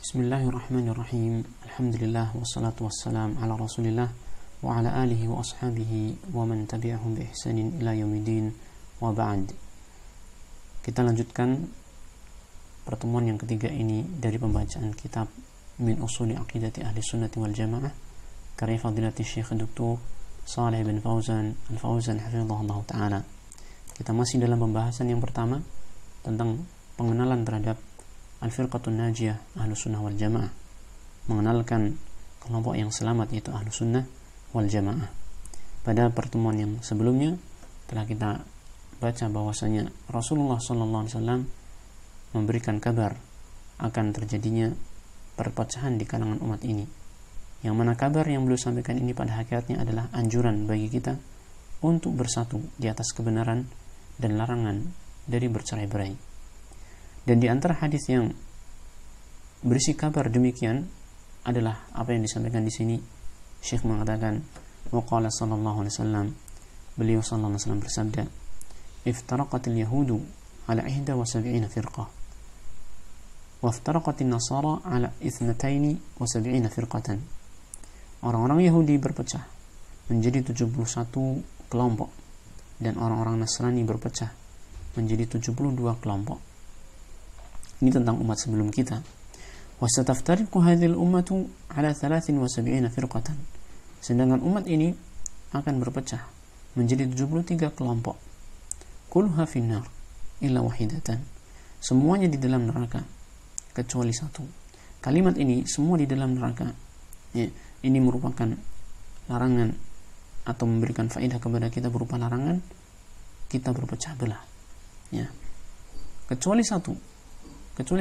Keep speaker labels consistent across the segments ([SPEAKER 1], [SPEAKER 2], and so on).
[SPEAKER 1] Bismillahirrahmanirrahim. Alhamdulillah wassalatu wassalam ala Rasulillah wa ala alihi wa ashabihi wa man tabi'ahum bi ihsanin ila yaumidin wa ba'd. Kita lanjutkan pertemuan yang ketiga ini dari pembacaan kitab Min Usuli Aqidati Ahli Sunnati wal Jamaah karya Fadilati Syekh Dr. Shalih bin Fauzan Al-Fauzan hafizahullah ta'ala. Kita masih dalam pembahasan yang pertama tentang pengenalan terhadap Al-Firqatun Najiyah Ahlus Sunnah wal Jamaah, mengenalkan kelompok yang selamat yaitu Ahlus Sunnah wal Jamaah. Pada pertemuan yang sebelumnya telah kita baca bahwasanya Rasulullah SAW memberikan kabar akan terjadinya perpecahan di kalangan umat ini, yang mana kabar yang beliau sampaikan ini pada hakikatnya adalah anjuran bagi kita untuk bersatu di atas kebenaran dan larangan dari bercerai-berai. Dan di antara hadis yang berisi kabar demikian adalah apa yang disampaikan di sini. Syekh mengatakan, waqala sallallahu alaihi wasallam, beliau sallallahu alaihi wasallam bersabda, iftaraqatil yahudu ala 71 firqah wa iftaraqatin nasara ala 72 firqatan. Orang-orang Yahudi berpecah menjadi 71 kelompok dan orang-orang Nasrani berpecah menjadi 72 kelompok. Ini tentang umat sebelum kita. وَسَتَفْتَرِقُ هَذِهِ الْأُمَّةُ عَلَى 73 فِرْقَةً. Sedangkan umat ini akan berpecah menjadi 73 kelompok. كُلُّهَا فِي النَّارِ إِلَّا وَحِدَةً. Semuanya di dalam neraka kecuali satu. Kalimat ini semua di dalam neraka, ya, ini merupakan larangan atau memberikan faedah kepada kita berupa larangan kita berpecah belah, ya. Kecuali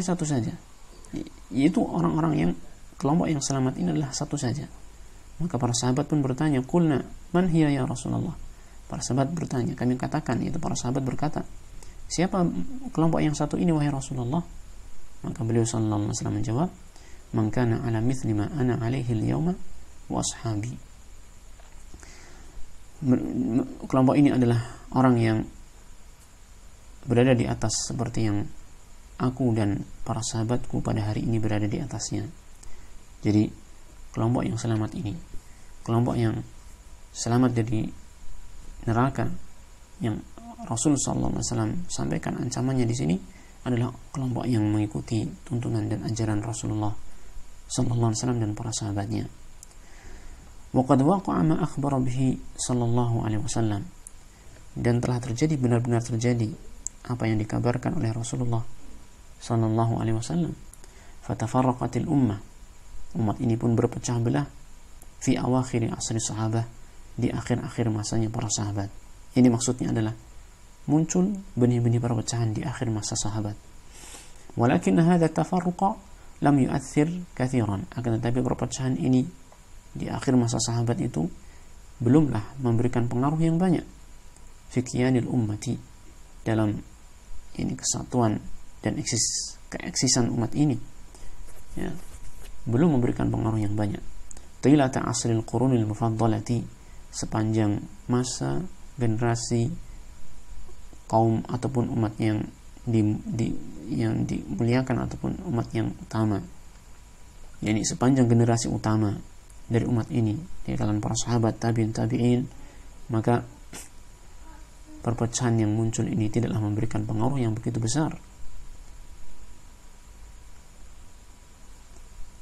[SPEAKER 1] satu saja, yaitu orang-orang yang kelompok yang selamat ini adalah satu saja. Maka para sahabat pun bertanya, qulna man hiya ya Rasulullah. Para sahabat bertanya, kami katakan, yaitu para sahabat berkata, siapa kelompok yang satu ini wahai Rasulullah? Maka beliau sallallahu alaihi wasallam menjawab, man kana ala mithli ma ana alaihi al-yawma wa ashabi. Kelompok ini adalah orang yang berada di atas seperti yang aku dan para sahabatku pada hari ini berada di atasnya. Jadi kelompok yang selamat ini, kelompok yang selamat dari neraka, yang Rasulullah SAW sampaikan ancamannya di sini adalah kelompok yang mengikuti tuntunan dan ajaran Rasulullah SAW dan para sahabatnya. Waqad waqa'a ma akhbara bihi sallallahu alaihi wasallam. Dan telah terjadi, benar-benar terjadi apa yang dikabarkan oleh Rasulullah sallallahu alaihi wasallam. Fatafarraqatil ummah. Umat ini pun berpecah belah fi awakhir asri sahabah, di akhir-akhir masanya para sahabat. Ini maksudnya adalah muncul benih-benih perpecahan di akhir masa sahabat. Walakin hadha tafarruqa lam yu'athir kathiran. Akan tetapi perpecahan ini di akhir masa sahabat itu belumlah memberikan pengaruh yang banyak fi qiyanil ummati, dalam ini kesatuan dan keeksisan umat ini, ya, belum memberikan pengaruh yang banyak. Tilata asril qurunil mufaddalati, sepanjang masa generasi kaum ataupun umat yang dimuliakan ataupun umat yang utama, yakni sepanjang generasi utama dari umat ini di kalangan para sahabat, tabi'in, maka perpecahan yang muncul ini tidaklah memberikan pengaruh yang begitu besar.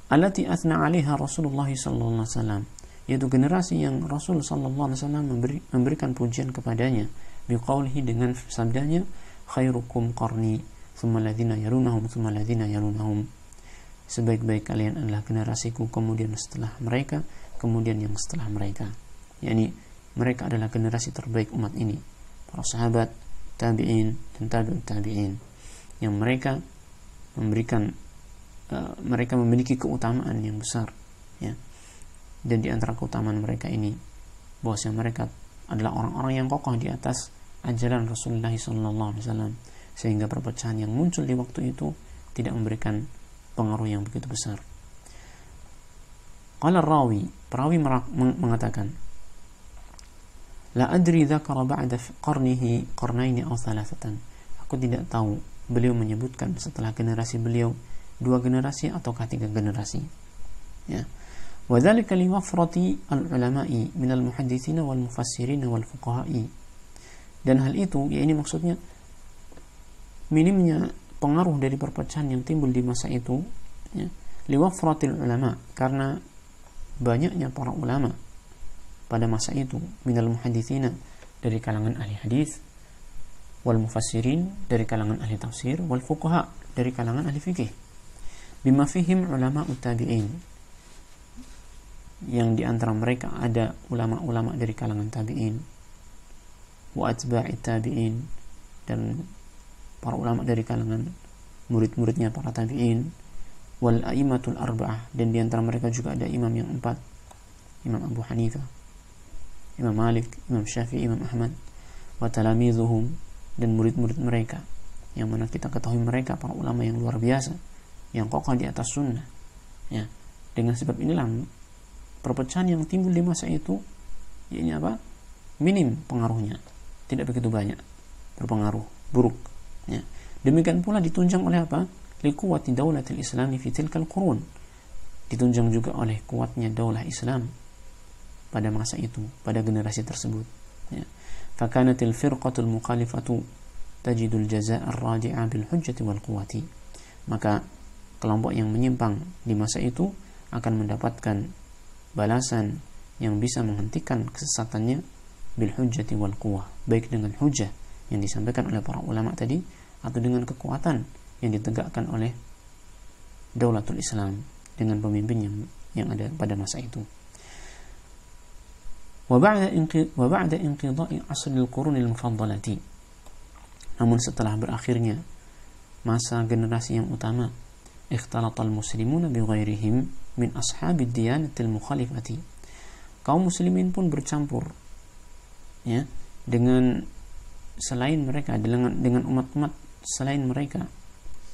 [SPEAKER 1] Allati athna 'alaiha Rasulullah sallallahu alaihi wasallam, yaitu generasi yang Rasul sallallahu alaihi wasallam memberikan pujian kepadanya biqaulihi, dengan sabdanya, khairukum qarni thumma alladhina yalunahum thumma alladhina yalunahum. Sebaik-baik kalian adalah generasiku, kemudian setelah mereka, kemudian yang setelah mereka. Yani mereka adalah generasi terbaik umat ini, para sahabat, tabi'in dan tabi'ut tabi'in, yang mereka memiliki keutamaan yang besar, ya. Dan di antara keutamaan mereka ini bahwasanya mereka adalah orang-orang yang kokoh di atas ajaran Rasulullah SAW, sehingga perpecahan yang muncul di waktu itu tidak memberikan pengaruh yang begitu besar. Qala perawi mengatakan, la adri dzakara ba'da qarnaini aw thalathatan. Aku tidak tahu beliau menyebutkan setelah generasi beliau 2 generasi ataukah 3 generasi. Ya. Wa dzalika li wafrati al-ulama'i min al-muhadditsin wal mufassirin wal fuqaha'i. Dan hal itu, ya ini maksudnya minimnya pengaruh dari perpecahan yang timbul di masa itu, ya, li wafratil ulama, karena banyaknya para ulama pada masa itu, minal muhadditsina, dari kalangan ahli hadis, wal mufassirin, dari kalangan ahli tafsir, wal fuqaha, dari kalangan ahli fikih, bima fihim ulama tabi'in, yang di antara mereka ada ulama-ulama dari kalangan tabi'in, wa atba'i tabi'in, dan para ulama dari kalangan murid-muridnya para tabi'in, wal a'immatul arba'ah, dan di antara mereka juga ada imam yang 4, Imam Abu Hanifah, Imam Malik, Imam Syafi'i, Imam Ahmad, wa talamidzuhum, dan murid-murid mereka, yang mana kita ketahui mereka para ulama yang luar biasa, yang kokoh di atas sunnah. Ya, dengan sebab inilah perpecahan yang timbul di masa itu, ya ini apa? Minim pengaruhnya, tidak begitu banyak berpengaruh buruk. Ya. Demikian pula ditunjang oleh apa? Liquwati daulatil Islami fi tilkal qurun. Ditunjang juga oleh kuatnya daulah Islam pada masa itu, pada generasi tersebut. Ya. Fakanatil firqatul mukhalifatu tajidul jazaa ar-radi'a bil hujjati wal quwwati. Maka kelompok yang menyimpang di masa itu akan mendapatkan balasan yang bisa menghentikan kesesatannya bil hujjati wal quwwah, baik dengan hujjah yang disampaikan oleh para ulama tadi atau dengan kekuatan yang ditegakkan oleh daulatul Islam dengan pemimpin yang ada pada masa itu. Wa ba'da inqidha'i asril qurunil mufaddalati, namun setelah berakhirnya masa generasi yang utama, ikhtalatal muslimuna bi ghairihim min ashabid diyanatil mukhalifati, kaum muslimin pun bercampur, ya, dengan selain mereka, dengan umat-umat selain mereka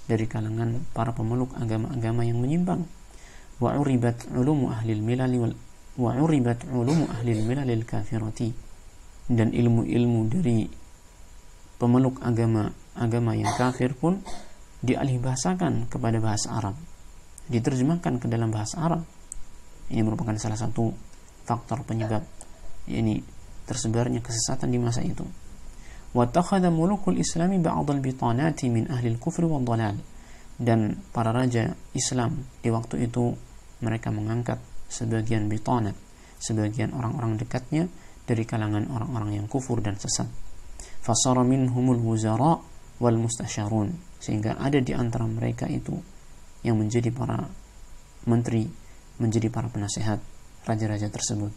[SPEAKER 1] dari kalangan para pemeluk agama-agama yang menyimpang. Wa uribat ulumu ahlil milal kafirati, dan ilmu-ilmu dari pemeluk agama yang kafir pun dialihbahasakan kepada bahasa Arab, diterjemahkan ke dalam bahasa Arab. Ini merupakan salah satu faktor penyebab ini tersebarnya kesesatan di masa itu. وَاتَّخَذَ مُلُوكُ الْإِسْلَامِ بَعْضَ الْبِطَانَاتِ مِنْ أَهْلِ الْكُفْرِ وَالضَّلَالِ, dan para raja Islam di waktu itu mereka mengangkat sebagian bitanat, sebagian orang-orang dekatnya dari kalangan orang-orang yang kufur dan sesat. فَصَارَ مِنْهُمُ الْوُزَرَاءُ وَالْمُسْتَشَارُونَ, sehingga ada di antara mereka itu yang menjadi para menteri, menjadi para penasehat raja-raja tersebut.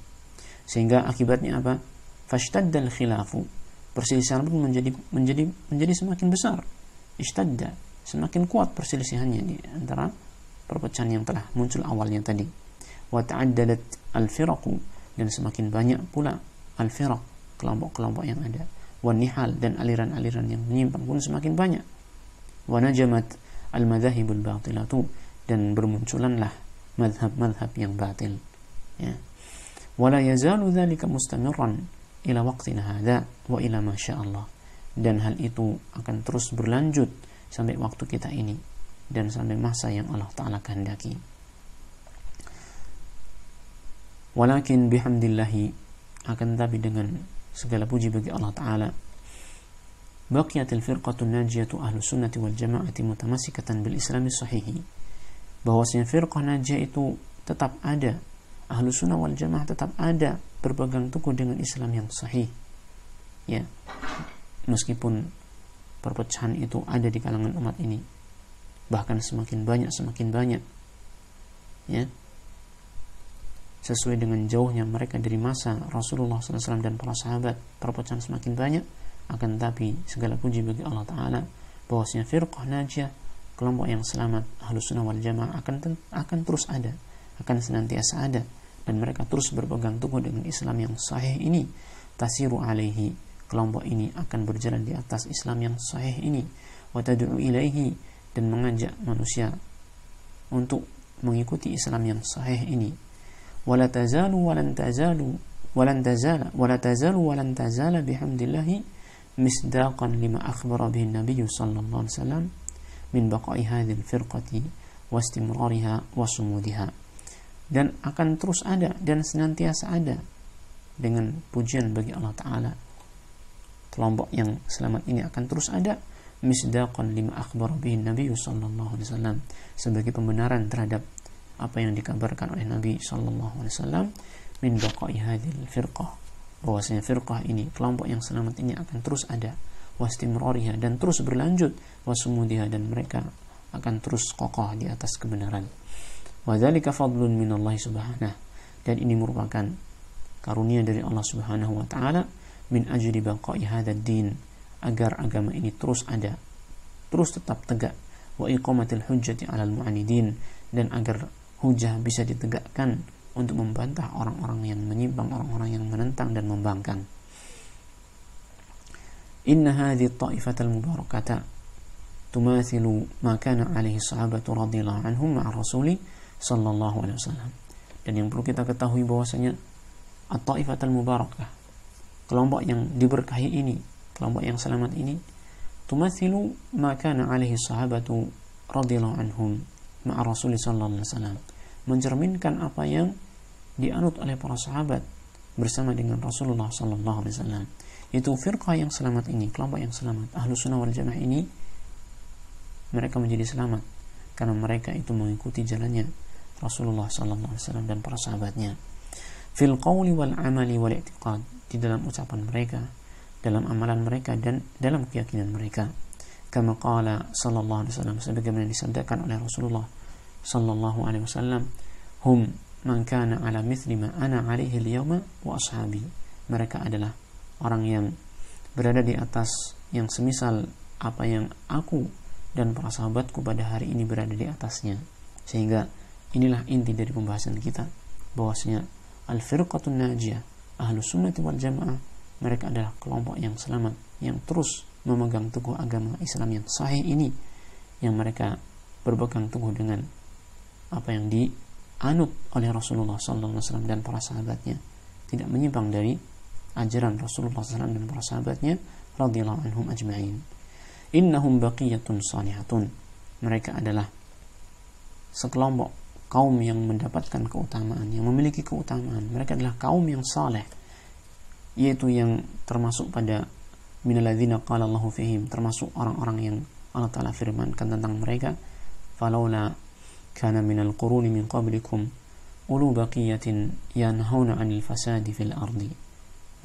[SPEAKER 1] Sehingga akibatnya apa? فَاشْتَدَّ الْخِلَافُ, perselisihan pun menjadi semakin besar. Ishtadda, semakin kuat perselisihannya di antara perpecahan yang telah muncul awalnya tadi. Wa ta'addadat al-firaqu, dan semakin banyak pula al-firaq, kelompok-kelompok yang ada. Wa nihal, dan aliran-aliran yang menyimpang pun semakin banyak. Wa najamat al-madhahibul batilatu, dan bermunculanlah madhab-madhab yang batil. Ya. Wa la yazalu dhalika mustamirran ila waqtina hadha wa ila ma sya'allah, dan hal itu akan terus berlanjut sampai waktu kita ini dan sampai masa yang Allah Ta'ala kehendaki. Walakin bihamdillahi, akan tapi dengan segala puji bagi Allah Ta'ala, baqiyatil firqatun najiyatu ahlus sunnati wal jama'ati mutamassikatan bil islami sahihi, bahwasanya firqah najiyah itu tetap ada, ahlus sunnah wal jamaah tetap ada, berpegang teguh dengan Islam yang sahih. Ya, meskipun perpecahan itu ada di kalangan umat ini, bahkan semakin banyak, ya, sesuai dengan jauhnya mereka dari masa Rasulullah SAW dan para sahabat, perpecahan semakin banyak. Akan tapi segala puji bagi Allah Ta'ala, bahwasanya firqah najiyah, kelompok yang selamat, ahlus sunnah wal jamaah akan terus ada, akan senantiasa ada, dan mereka terus berpegang teguh dengan Islam yang sahih ini. Tasiru alaihi, kelompok ini akan berjalan di atas Islam yang sahih ini. Wa tad'u ilaihi, dan mengajak manusia untuk mengikuti Islam yang sahih ini. Wala tazalu walan tazala bihamdillahi misdaqan lima akhbara bihi Nabi sallallahu alaihi wasallam min baqa'i hadhihi al-firqati wastimrariha wasumudiha, dan akan terus ada dan senantiasa ada dengan pujian bagi Allah Ta'ala. Kelompok yang selamat ini akan terus ada, misdaqan lima akhbar bihi Nabi sallallahu alaihi wasallam, sebagai pembenaran terhadap apa yang dikabarkan oleh Nabi sallallahu alaihi wasallam, min baqa'i hadhil firqah, bahwasanya firqah ini, kelompok yang selamat ini akan terus ada, wastimrariha, dan terus berlanjut, wasumudiha, dan mereka akan terus kokoh di atas kebenaran. Wa dzalika fadlun minallahi subhanahu, dan ini merupakan karunia dari Allah Subhanahu wa taala, min ajli baqa'i hadzal din, agar agama ini terus ada, terus tetap tegak, wa iqamatil hujjati 'alal mu'anidin, dan agar hujah bisa ditegakkan untuk membantah orang-orang yang menyimpang, orang-orang yang menentang dan membangkang. Inna hadhihi at-ta'ifatal mubarakata tumathilu ma kana 'alaihi sahabatu radhiyallahu anhum ma'a rasuli sallallahu alaihi wasallam. Dan yang perlu kita ketahui bahwasanya at-ta'ifatul mubarakah, kelompok yang diberkahi ini, kelompok yang selamat ini, tumathilu ma kana alaihi sahabatu radhiyallahu anhum ma'a Rasul sallallahu alaihi wasallam, mencerminkan apa yang dianut oleh para sahabat bersama dengan Rasulullah sallallahu alaihi wasallam. Itu firqah yang selamat ini, kelompok yang selamat, Ahlus Sunnah wal Jamaah ini, mereka menjadi selamat karena mereka itu mengikuti jalannya Rasulullah sallallahu alaihi wasallam dan para sahabatnya. Fil qawli wal amali wal i'tiqad, di dalam ucapan mereka, dalam amalan mereka, dan dalam keyakinan mereka. Kama qala sallallahu alaihi wasallam, sebagaimana disabdakan oleh Rasulullah sallallahu alaihi wasallam, hum man kana ala mithli ma ana alaihi al-yawma wa ashabi, mereka adalah orang yang berada di atas yang semisal apa yang aku dan para sahabatku pada hari ini berada di atasnya. Sehingga inilah inti dari pembahasan kita, bahwasanya al-firqatun najiyah, Ahlus Sunnati wal Jamaah, mereka adalah kelompok yang selamat, yang terus memegang teguh agama Islam yang sahih ini, yang mereka berpegang teguh dengan apa yang dianut oleh Rasulullah sallallahu alaihi wasallam dan para sahabatnya, tidak menyimpang dari ajaran Rasulullah sallallahu alaihi wasallam dan para sahabatnya radhiyallahu anhum ajma'in. Innahum baqiyatun salihatun, mereka adalah sekelompok kaum yang mendapatkan keutamaan, yang memiliki keutamaan. Mereka adalah kaum yang saleh, yaitu yang termasuk pada minalladzina qala Allahu fihim, termasuk orang-orang yang Allah Ta'ala firmankan tentang mereka, falaula kana minal quruni min qablikum ulu baqiyatin yanhauna 'anil fasadi fil ardi,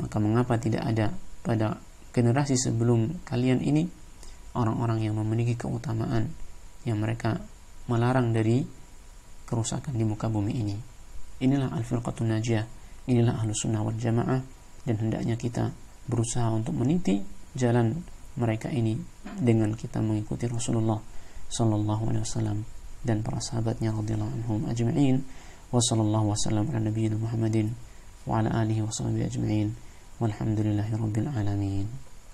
[SPEAKER 1] maka mengapa tidak ada pada generasi sebelum kalian ini orang-orang yang memiliki keutamaan, yang mereka melarang dari kerusakan di muka bumi ini. Inilah al-firqatun najiyah, inilah Ahlus Sunnah wal Jamaah, dan hendaknya kita berusaha untuk meniti jalan mereka ini dengan kita mengikuti Rasulullah sallallahu alaihi wasallam dan para sahabatnya radhiyallahu anhum ajma'in. Wa sallallahu wasallam ala nabiyyina Muhammadin wa ala alihi wa sahbihi ajma'in walhamdulillahi rabbil alamin.